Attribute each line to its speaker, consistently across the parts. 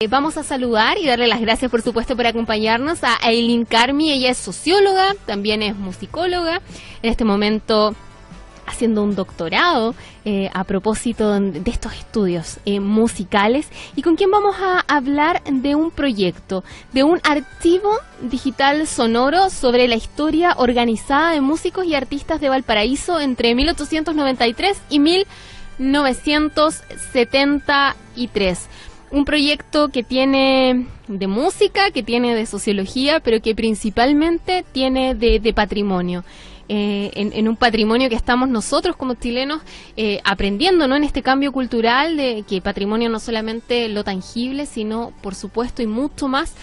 Speaker 1: Vamos a saludar y darle las gracias, por supuesto, por acompañarnos a Aylin Carmi. Ella es socióloga, también es musicóloga, en este momento haciendo un doctorado a propósito de estos estudios musicales, y con quien vamos a hablar de un proyecto, de un archivo digital sonoro sobre la historia organizada de músicos y artistas de Valparaíso entre 1893 y 1973. Un proyecto que tiene de música, que tiene de sociología, pero que principalmente tiene de patrimonio. En un patrimonio que estamos nosotros como chilenos aprendiendo, ¿no?, en este cambio cultural, de que patrimonio no solamente lo tangible, sino, por supuesto, y mucho más,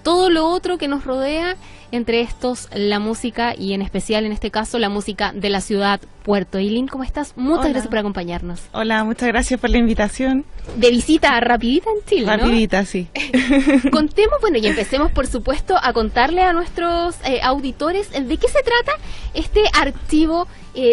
Speaker 1: todo lo otro que nos rodea, entre estos la música, y en especial en este caso la música de la ciudad Puerto. Aylin, ¿cómo estás? Muchas gracias por acompañarnos.
Speaker 2: Hola, muchas gracias por la invitación.
Speaker 1: De visita rapidita en Chile, ¿no?
Speaker 2: Rapidita, sí.
Speaker 1: Contemos, bueno, y empecemos, por supuesto, a contarle a nuestros auditores de qué se trata este archivo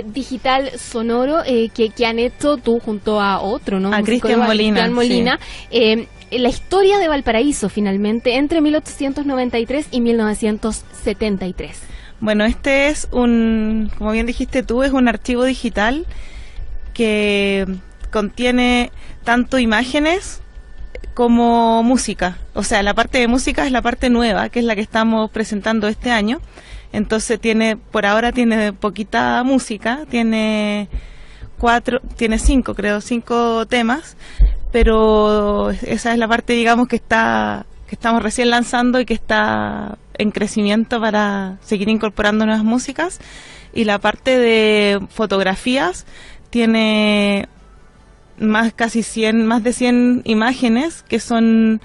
Speaker 1: digital sonoro que han hecho tú junto a otro, ¿no?
Speaker 2: A Cristian Molina.
Speaker 1: Cristian Molina, sí. La historia de Valparaíso, finalmente, entre 1893 y 1973.
Speaker 2: Bueno, este es como bien dijiste tú, es un archivo digital que contiene tanto imágenes como música. O sea, la parte de música es la parte nueva, que es la que estamos presentando este año. Entonces por ahora tiene poquita música, tiene 5 temas, pero esa es la parte, digamos, que estamos recién lanzando y que está en crecimiento para seguir incorporando nuevas músicas. Y la parte de fotografías tiene más de 100 imágenes que son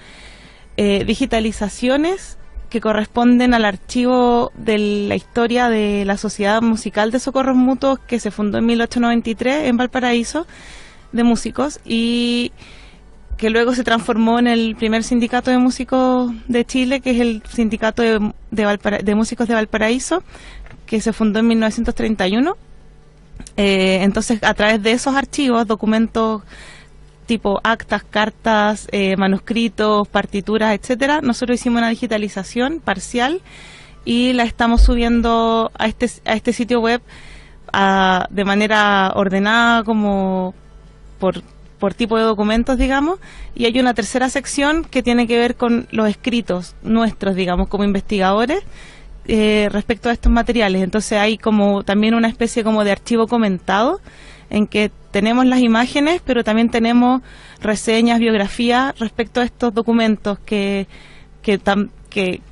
Speaker 2: digitalizaciones que corresponden al archivo de la historia de la Sociedad Musical de Socorros Mutuos, que se fundó en 1893 en Valparaíso, de músicos, y que luego se transformó en el primer sindicato de músicos de Chile, que es el Sindicato de Músicos de Valparaíso, que se fundó en 1931. Entonces, a través de esos archivos, documentos tipo actas, cartas, manuscritos, partituras, etcétera, nosotros hicimos una digitalización parcial y la estamos subiendo a este sitio web de manera ordenada, como por tipo de documentos, digamos. Y hay una tercera sección que tiene que ver con los escritos nuestros, digamos, como investigadores, respecto a estos materiales. Entonces hay como también una especie como de archivo comentado, en que tenemos las imágenes, pero también tenemos reseñas, biografías respecto a estos documentos, que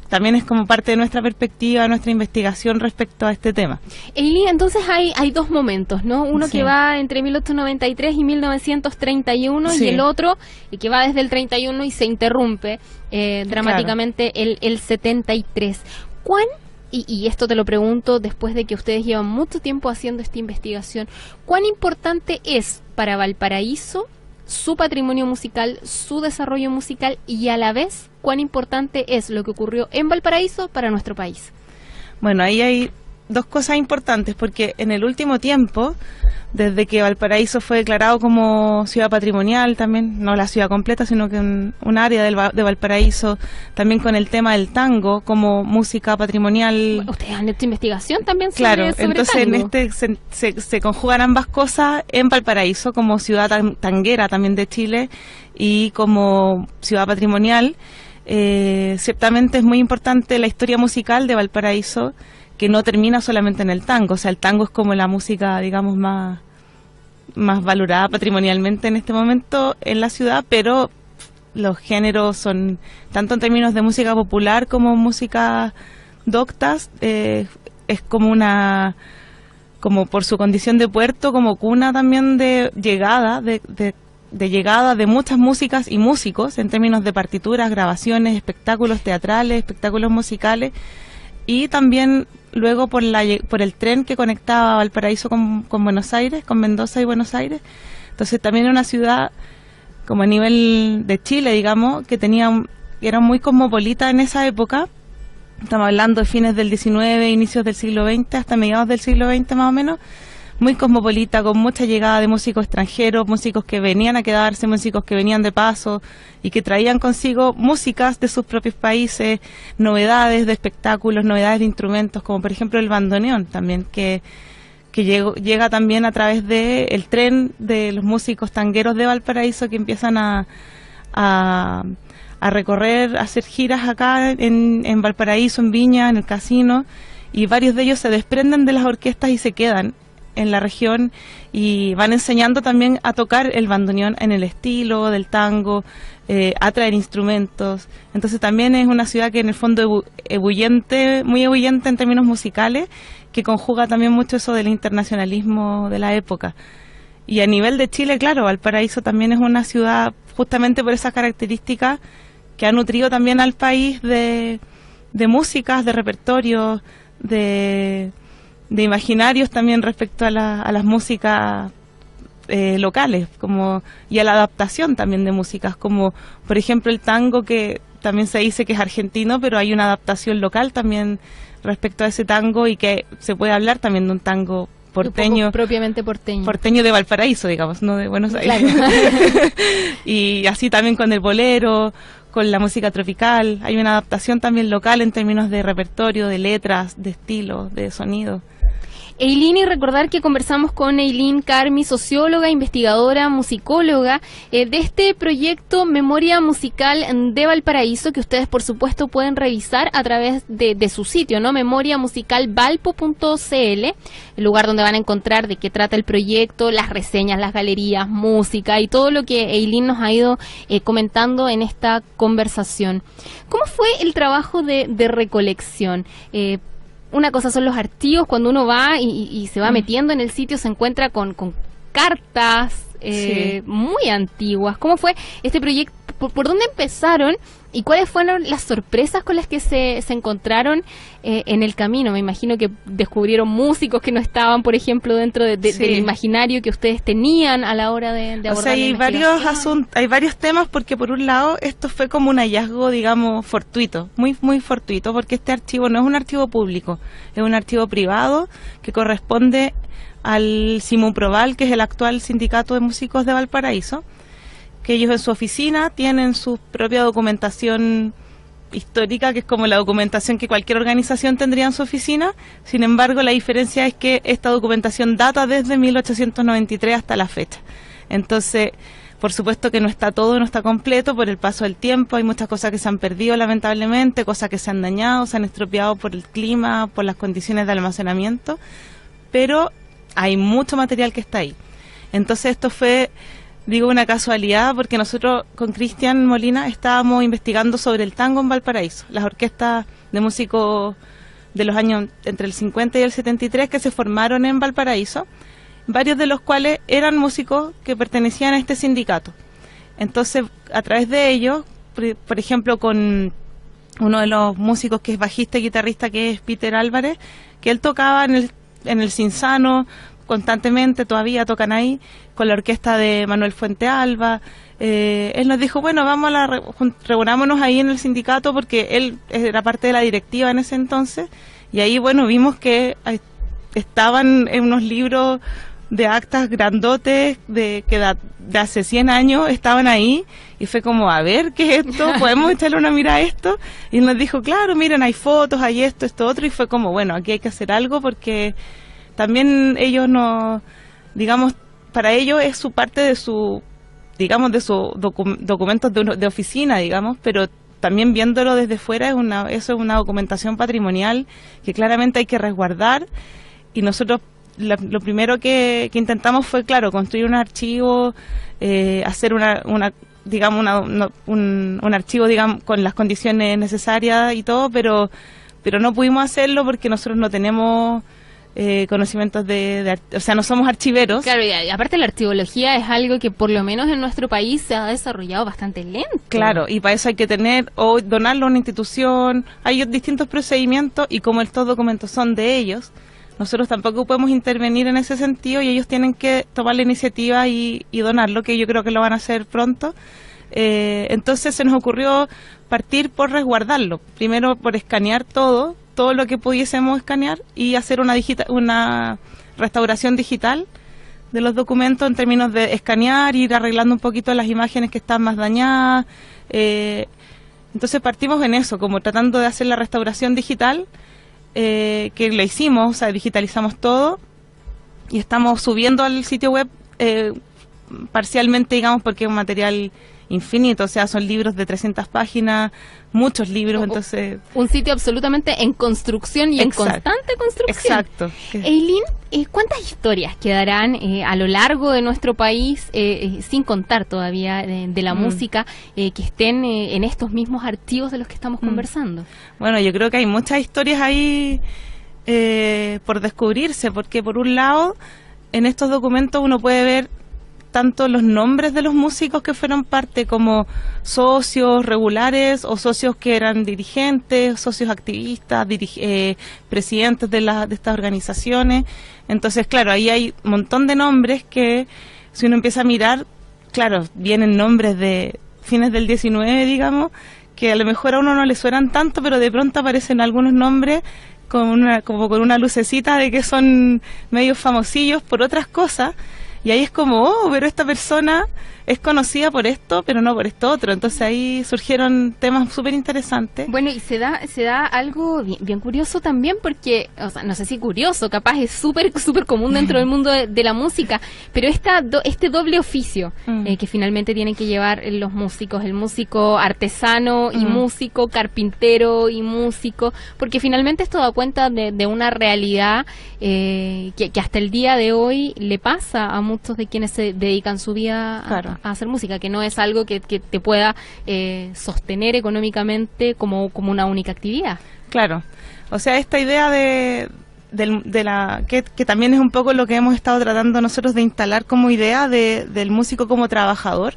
Speaker 2: también es como parte de nuestra perspectiva, nuestra investigación respecto a este tema.
Speaker 1: Aylin, entonces hay dos momentos, ¿no? Uno sí, que va entre 1893 y 1931, sí, y el otro que va desde el 31 y se interrumpe dramáticamente, claro, el 73. Y esto te lo pregunto después de que ustedes llevan mucho tiempo haciendo esta investigación, ¿cuán importante es para Valparaíso su patrimonio musical, su desarrollo musical, y a la vez cuán importante es lo que ocurrió en Valparaíso para nuestro país?
Speaker 2: Bueno, ahí hay dos cosas importantes, porque en el último tiempo, desde que Valparaíso fue declarado como ciudad patrimonial, también no la ciudad completa, sino que un área de Valparaíso, también con el tema del tango como música patrimonial.
Speaker 1: Bueno, ustedes han hecho investigación también sobre,
Speaker 2: claro,
Speaker 1: sobre
Speaker 2: entonces
Speaker 1: tango.
Speaker 2: En se conjugan ambas cosas en Valparaíso como ciudad tanguera también de Chile y como ciudad patrimonial. Ciertamente es muy importante la historia musical de Valparaíso, que no termina solamente en el tango. O sea, el tango es como la música, digamos, más valorada patrimonialmente en este momento en la ciudad, pero los géneros son, tanto en términos de música popular como música doctas, es como como por su condición de puerto, como cuna también de llegada, de llegada de muchas músicas y músicos, en términos de partituras, grabaciones, espectáculos teatrales, espectáculos musicales, y también luego por el tren que conectaba Valparaíso con Buenos Aires, con Mendoza y Buenos Aires. Entonces también era una ciudad como a nivel de Chile, digamos, que era muy cosmopolita en esa época. Estamos hablando de fines del XIX, inicios del siglo XX, hasta mediados del siglo XX más o menos, muy cosmopolita, con mucha llegada de músicos extranjeros, músicos que venían a quedarse, músicos que venían de paso y que traían consigo músicas de sus propios países, novedades de espectáculos, novedades de instrumentos, como por ejemplo el bandoneón también, que llega también a través del tren de los músicos tangueros de Valparaíso que empiezan a recorrer, a hacer giras acá en Valparaíso, en Viña, en el casino, y varios de ellos se desprenden de las orquestas y se quedan en la región y van enseñando también a tocar el bandoneón en el estilo del tango, a traer instrumentos. Entonces también es una ciudad que en el fondo ebulliente, muy ebulliente en términos musicales, que conjuga también mucho eso del internacionalismo de la época. Y a nivel de Chile, claro, Valparaíso también es una ciudad, justamente por esas características, que ha nutrido también al país de músicas, de repertorios, de imaginarios también respecto a las músicas locales, y a la adaptación también de músicas, como por ejemplo el tango, que también se dice que es argentino, pero hay una adaptación local también respecto a ese tango, y que se puede hablar también de un tango porteño,
Speaker 1: propiamente porteño
Speaker 2: de Valparaíso, digamos, no de Buenos Aires.
Speaker 1: Claro.
Speaker 2: Y así también con el bolero, con la música tropical, hay una adaptación también local en términos de repertorio, de letras, de estilo, de sonido.
Speaker 1: Eileen, y recordar que conversamos con Eileen Carmi, socióloga, investigadora, musicóloga, de este proyecto Memoria Musical de Valparaíso, que ustedes por supuesto pueden revisar a través de su sitio, ¿no? memoriamusicalvalpo.cl, el lugar donde van a encontrar de qué trata el proyecto, las reseñas, las galerías, música y todo lo que Eileen nos ha ido comentando en esta conversación. ¿Cómo fue el trabajo de recolección? Una cosa son los archivos, cuando uno va y se va metiendo en el sitio se encuentra con cartas muy antiguas. ¿Cómo fue este proyecto? ¿Por dónde empezaron? ¿Y cuáles fueron las sorpresas con las que se encontraron en el camino? Me imagino que descubrieron músicos que no estaban, por ejemplo, dentro del imaginario que ustedes tenían a la hora de abordar la investigación.
Speaker 2: Hay varios temas, porque por un lado esto fue como un hallazgo, digamos, fortuito, muy fortuito, porque este archivo no es un archivo público, es un archivo privado que corresponde al Simuproval, que es el actual sindicato de músicos de Valparaíso, que ellos en su oficina tienen su propia documentación histórica, que es como la documentación que cualquier organización tendría en su oficina. Sin embargo, la diferencia es que esta documentación data desde 1893 hasta la fecha. Entonces, por supuesto que no está todo, no está completo por el paso del tiempo. Hay muchas cosas que se han perdido, lamentablemente, cosas que se han dañado, se han estropeado por el clima, por las condiciones de almacenamiento, pero hay mucho material que está ahí. Entonces esto fue, digo, una casualidad, porque nosotros con Cristian Molina estábamos investigando sobre el tango en Valparaíso, las orquestas de músicos de los años entre el 50 y el 73 que se formaron en Valparaíso, varios de los cuales eran músicos que pertenecían a este sindicato. Entonces, a través de ellos, por ejemplo, con uno de los músicos que es bajista y guitarrista, que es Peter Álvarez, que él tocaba en el Cinzano constantemente, todavía tocan ahí, con la orquesta de Manuel Fuente Alba. Él nos dijo, bueno, vamos reunámonos ahí en el sindicato, porque él era parte de la directiva en ese entonces, y ahí, bueno, vimos que estaban en unos libros de actas grandotes de hace 100 años, estaban ahí, y fue como, a ver, ¿qué es esto? ¿Podemos echarle una mirada a esto? Y nos dijo, claro, miren, hay fotos, hay esto, otro, y fue como, bueno, aquí hay que hacer algo, porque también ellos no, digamos, para ellos es su parte de su, digamos, de sus documentos de oficina, digamos, pero también viéndolo desde fuera eso es una documentación patrimonial que claramente hay que resguardar. Y nosotros lo primero que intentamos fue, claro, construir un archivo, hacer un archivo, digamos, con las condiciones necesarias y todo, pero no pudimos hacerlo porque nosotros no tenemos conocimientos o sea, no somos archiveros.
Speaker 1: Claro, y aparte la archivología es algo que por lo menos en nuestro país se ha desarrollado bastante lento.
Speaker 2: Claro, y para eso hay que tener o donarlo a una institución, hay distintos procedimientos, y como estos documentos son de ellos, nosotros tampoco podemos intervenir en ese sentido, y ellos tienen que tomar la iniciativa y donarlo, que yo creo que lo van a hacer pronto. Entonces se nos ocurrió partir por resguardarlo, primero por escanear todo todo lo que pudiésemos escanear y hacer una restauración digital de los documentos en términos de escanear, ir arreglando un poquito las imágenes que están más dañadas. Entonces partimos en eso, como tratando de hacer la restauración digital, que la hicimos, o sea, digitalizamos todo y estamos subiendo al sitio web parcialmente, digamos, porque es un material infinito, o sea, son libros de 300 páginas, muchos libros, entonces...
Speaker 1: Un sitio absolutamente en construcción y
Speaker 2: Exacto.
Speaker 1: en constante construcción.
Speaker 2: Exacto.
Speaker 1: Eileen, ¿cuántas historias quedarán a lo largo de nuestro país, sin contar todavía de la música, que estén en estos mismos archivos de los que estamos conversando?
Speaker 2: Bueno, yo creo que hay muchas historias ahí por descubrirse, porque por un lado, en estos documentos uno puede ver tanto los nombres de los músicos que fueron parte como socios regulares o socios que eran dirigentes, socios activistas, presidentes de estas organizaciones. Entonces, claro, ahí hay un montón de nombres que si uno empieza a mirar, claro, vienen nombres de fines del 19, digamos, que a lo mejor a uno no le suenan tanto, pero de pronto aparecen algunos nombres como con una lucecita de que son medios famosillos por otras cosas. Y ahí es como, oh, pero esta persona es conocida por esto, pero no por esto otro. Entonces ahí surgieron temas súper interesantes.
Speaker 1: Bueno, y se da algo bien curioso también, porque, o sea, no sé si curioso, capaz es súper común dentro del mundo de la música, pero este doble oficio que finalmente tienen que llevar los músicos, el músico artesano y músico, carpintero y músico, porque finalmente esto da cuenta de una realidad que hasta el día de hoy le pasa a muchos de quienes se dedican su vida a hacer música, que no es algo que te pueda sostener económicamente como una única actividad.
Speaker 2: Claro, o sea, esta idea que también es un poco lo que hemos estado tratando nosotros de instalar como idea del músico como trabajador,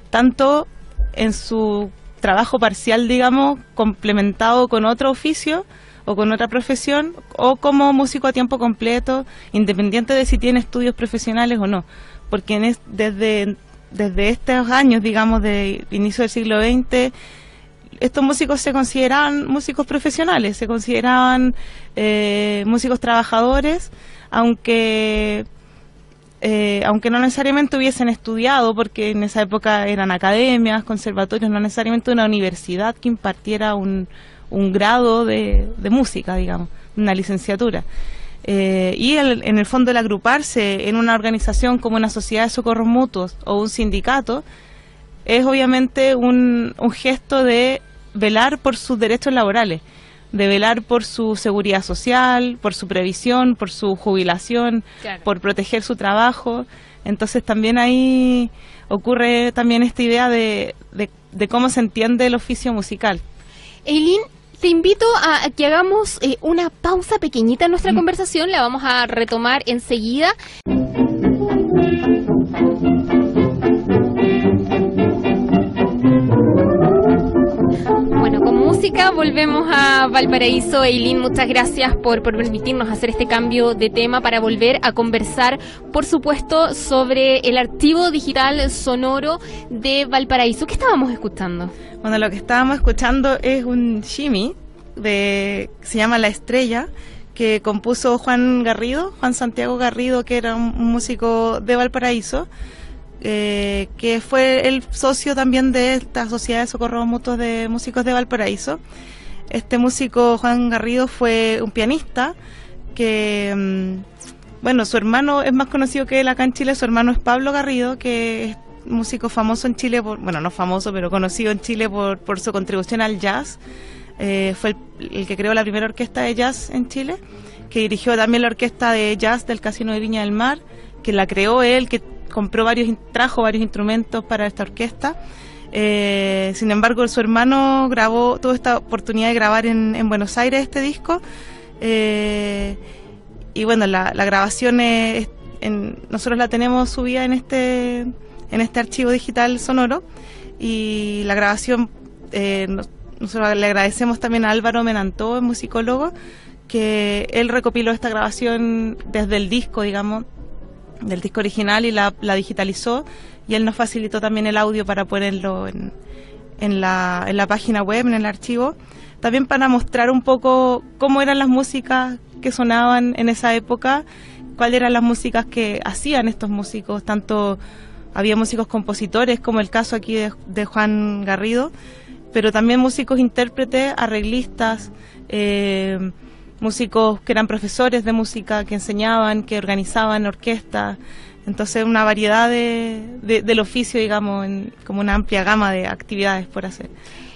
Speaker 2: tanto en su trabajo parcial, digamos, complementado con otro oficio o con otra profesión, o como músico a tiempo completo, independiente de si tiene estudios profesionales o no, porque desde estos años, digamos, de inicio del siglo XX, estos músicos se consideraban músicos profesionales, se consideraban músicos trabajadores, aunque no necesariamente hubiesen estudiado, porque en esa época eran academias, conservatorios, no necesariamente una universidad que impartiera un grado de música, digamos, una licenciatura. Y en el fondo el agruparse en una organización como una sociedad de socorros mutuos o un sindicato es obviamente un gesto de velar por sus derechos laborales, de velar por su seguridad social, por su previsión, por su jubilación, claro, por proteger su trabajo. Entonces también ahí ocurre también esta idea de cómo se entiende el oficio musical.
Speaker 1: Eileen, te invito a que hagamos una pausa pequeñita en nuestra conversación, la vamos a retomar enseguida. Bueno, con música volvemos a Valparaíso. Eileen, muchas gracias por permitirnos hacer este cambio de tema para volver a conversar, por supuesto, sobre el archivo digital sonoro de Valparaíso. ¿Qué estábamos escuchando?
Speaker 2: Bueno, lo que estábamos escuchando es un shimmy se llama La Estrella, que compuso Juan Santiago Garrido, que era un músico de Valparaíso, que fue el socio también de esta Sociedad de Socorros Mutuos de Músicos de Valparaíso. Este músico, Juan Garrido, fue un pianista que, bueno, su hermano es más conocido que él acá en Chile. Su hermano es Pablo Garrido, que es músico famoso en Chile, bueno, no famoso, pero conocido en Chile por su contribución al jazz. Fue el que creó la primera orquesta de jazz en Chile, que dirigió también la orquesta de jazz del Casino de Viña del Mar, que la creó él, que trajo varios instrumentos para esta orquesta. Sin embargo, su hermano tuvo esta oportunidad de grabar en Buenos Aires este disco, y bueno, la grabación nosotros la tenemos subida en este archivo digital sonoro, y la grabación nosotros le agradecemos también a Álvaro Menantó, el musicólogo, que él recopiló esta grabación desde el disco, digamos, del disco original, y la digitalizó, y él nos facilitó también el audio para ponerlo en la página web, en el archivo, también para mostrar un poco cómo eran las músicas que sonaban en esa época, cuáles eran las músicas que hacían estos músicos, tanto había músicos compositores, como el caso aquí de Juan Garrido, pero también músicos intérpretes, arreglistas, músicos que eran profesores de música, que enseñaban, que organizaban orquestas. Entonces una variedad del oficio, digamos, como una amplia gama de actividades por hacer.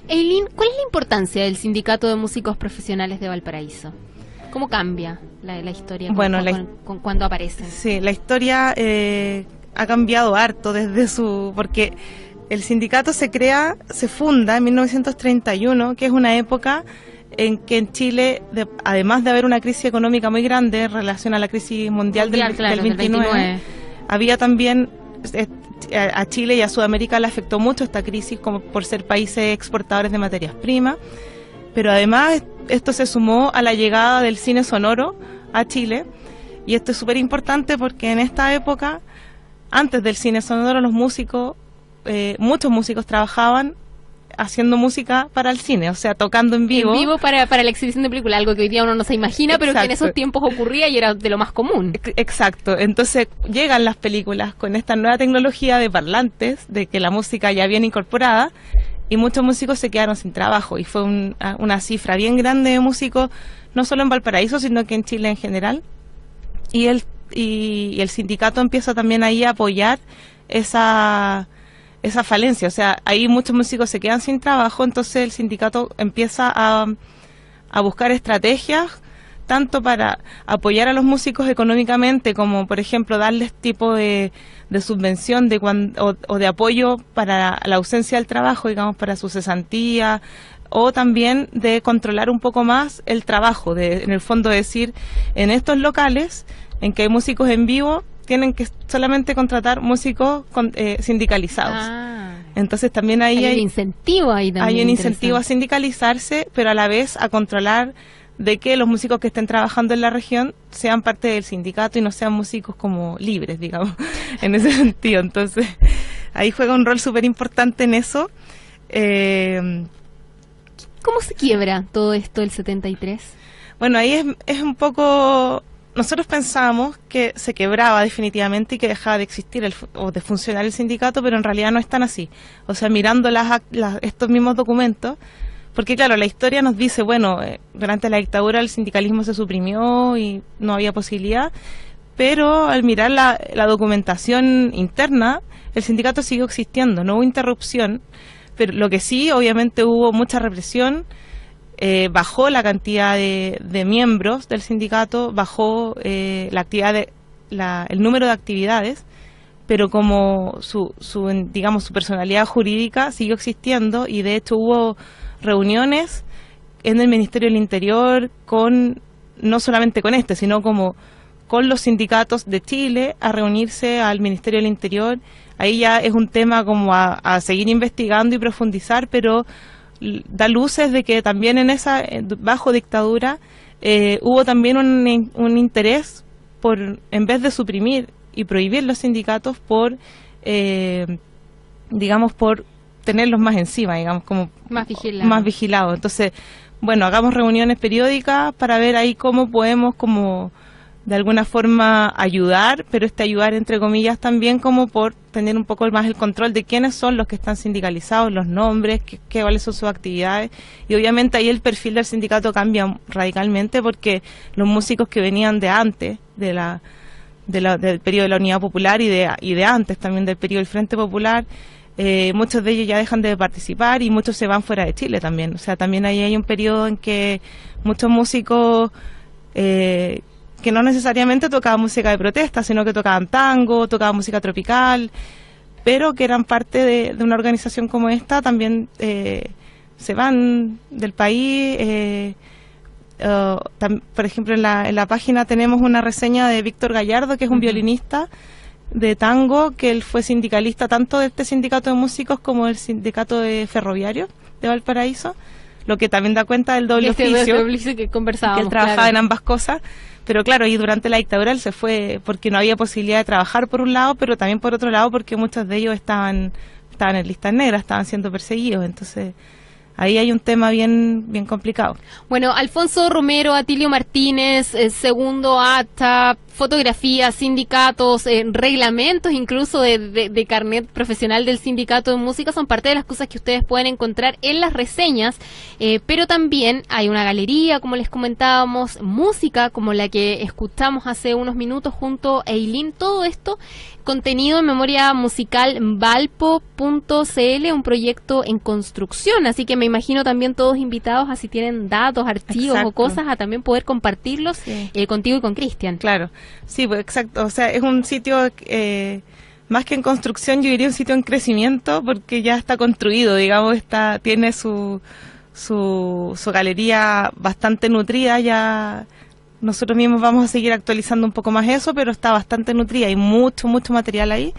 Speaker 1: Eileen, ¿cuál es la importancia del Sindicato de Músicos Profesionales de Valparaíso? ¿Cómo cambia la historia cuando aparece?
Speaker 2: Sí, la historia ha cambiado harto porque el sindicato se funda en 1931, que es una época en que en Chile, además de haber una crisis económica muy grande en relación a la crisis mundial del 29, había también, a Chile y a Sudamérica le afectó mucho esta crisis como por ser países exportadores de materias primas, pero además esto se sumó a la llegada del cine sonoro a Chile, y esto es súper importante porque en esta época, antes del cine sonoro, los músicos, muchos músicos trabajaban haciendo música para el cine, o sea, tocando en vivo.
Speaker 1: En vivo para la exhibición de película, algo que hoy día uno no se imagina, pero que en esos tiempos ocurría y era de lo más común.
Speaker 2: Exacto, entonces llegan las películas con esta nueva tecnología de parlantes, de que la música ya viene incorporada, y muchos músicos se quedaron sin trabajo, y fue una cifra bien grande de músicos, no solo en Valparaíso, sino que en Chile en general, y el sindicato empieza también ahí a apoyar esa falencia, o sea, ahí muchos músicos se quedan sin trabajo, entonces el sindicato empieza a buscar estrategias tanto para apoyar a los músicos económicamente, como por ejemplo darles tipo de subvención o de apoyo para la ausencia del trabajo, digamos, para su cesantía, o también de controlar un poco más el trabajo, en el fondo decir, en estos locales en que hay músicos en vivo, tienen que solamente contratar músicos sindicalizados. Entonces también hay
Speaker 1: un incentivo ahí también.
Speaker 2: Hay un incentivo a sindicalizarse, pero a la vez a controlar de que los músicos que estén trabajando en la región sean parte del sindicato y no sean músicos como libres, digamos, en ese sentido. Entonces ahí juega un rol súper importante en eso.
Speaker 1: ¿Cómo se quiebra todo esto el 73?
Speaker 2: Bueno, ahí es un poco... Nosotros pensábamos que se quebraba definitivamente y que dejaba de existir o de funcionar el sindicato, pero en realidad no es tan así. O sea, mirando estos mismos documentos, porque claro, la historia nos dice, bueno, durante la dictadura el sindicalismo se suprimió y no había posibilidad, pero al mirar la documentación interna, el sindicato siguió existiendo, no hubo interrupción, pero lo que sí, obviamente hubo mucha represión. Bajó la cantidad de miembros del sindicato, bajó la actividad el número de actividades, pero como su personalidad jurídica siguió existiendo, y de hecho hubo reuniones en el Ministerio del Interior no solamente con sino como con los sindicatos de Chile, a reunirse al Ministerio del Interior. Ahí ya es un tema como a seguir investigando y profundizar, pero da luces de que también bajo dictadura hubo también un interés en vez de suprimir y prohibir los sindicatos, por tenerlos más encima, digamos, como más vigilados. Entonces, bueno, hagamos reuniones periódicas para ver ahí cómo podemos como de alguna forma ayudar, pero ayudar entre comillas también como por tener un poco más el control de quiénes son los que están sindicalizados, los nombres, cuáles son sus actividades, y obviamente ahí el perfil del sindicato cambia radicalmente, porque los músicos que venían de antes, del periodo de la Unidad Popular y de antes también del periodo del Frente Popular, muchos de ellos ya dejan de participar y muchos se van fuera de Chile también. O sea, también ahí hay un periodo en que muchos músicos que no necesariamente tocaban música de protesta, sino que tocaban tango, tocaban música tropical, pero que eran parte de una organización como esta, también se van del país. Por ejemplo, en la página tenemos una reseña de Víctor Gallardo, que es un violinista de tango, que él fue sindicalista tanto de este sindicato de músicos como del sindicato de ferroviarios de Valparaíso, lo que también da cuenta del doble oficio
Speaker 1: que conversábamos,
Speaker 2: que él trabajaba en ambas cosas. Pero claro, y durante la dictadura él se fue porque no había posibilidad de trabajar por un lado, pero también por otro lado porque muchos de ellos estaban estaban en listas negras, estaban siendo perseguidos, entonces ahí hay un tema bien complicado.
Speaker 1: Bueno, Alfonso Romero, Atilio Martínez, Segundo Acta, fotografías, sindicatos, reglamentos incluso de carnet profesional del sindicato de música son parte de las cosas que ustedes pueden encontrar en las reseñas, pero también hay una galería, como les comentábamos, música como la que escuchamos hace unos minutos junto a Eileen, todo esto contenido en memoria musical valpo.cl, un proyecto en construcción, así que me imagino también todos invitados a si tienen datos, archivos
Speaker 2: Exacto.
Speaker 1: o cosas a también poder compartirlos
Speaker 2: Sí.
Speaker 1: Contigo y con Cristian.
Speaker 2: Claro, sí, pues exacto, o sea, es un sitio más que en construcción, yo diría un sitio en crecimiento porque ya está construido, digamos, tiene su galería bastante nutrida, ya nosotros mismos vamos a seguir actualizando un poco más eso, pero está bastante nutrida, hay mucho material ahí,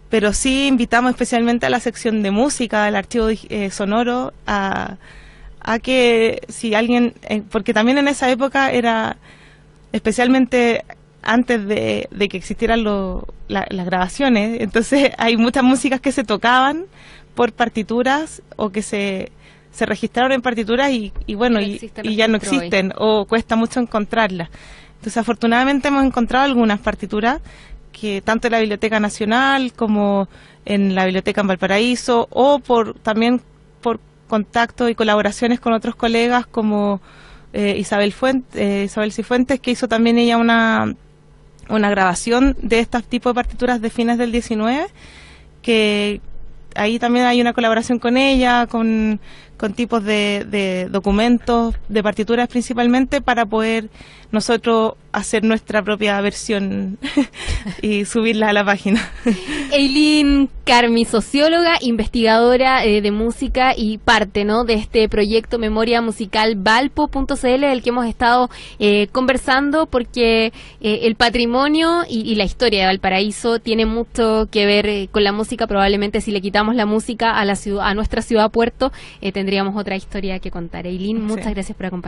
Speaker 2: pero sí invitamos especialmente a la sección de música del archivo sonoro a que si alguien, porque también en esa época era, especialmente antes de que existieran las grabaciones, entonces hay muchas músicas que se tocaban por partituras o que se registraron en partituras y bueno, y ya no existen o cuesta mucho encontrarlas. Entonces afortunadamente hemos encontrado algunas partituras que tanto en la Biblioteca Nacional como en la Biblioteca en Valparaíso o también por contacto y colaboraciones con otros colegas como Isabel Cifuentes, que hizo también ella una grabación de estos tipos de partituras de fines del 19, que ahí también hay una colaboración con ella, con tipos de documentos, de partituras principalmente, para poder nosotros hacer nuestra propia versión y subirla a la página.
Speaker 1: Eileen Carmi, socióloga, investigadora de música y parte, ¿no?, de este proyecto Memoria Musical Valpo.cl, del que hemos estado conversando, porque el patrimonio y la historia de Valparaíso tiene mucho que ver con la música. Probablemente si le quitamos la música a nuestra ciudad puerto, tendríamos otra historia que contar. Eileen, muchas gracias por acompañarnos.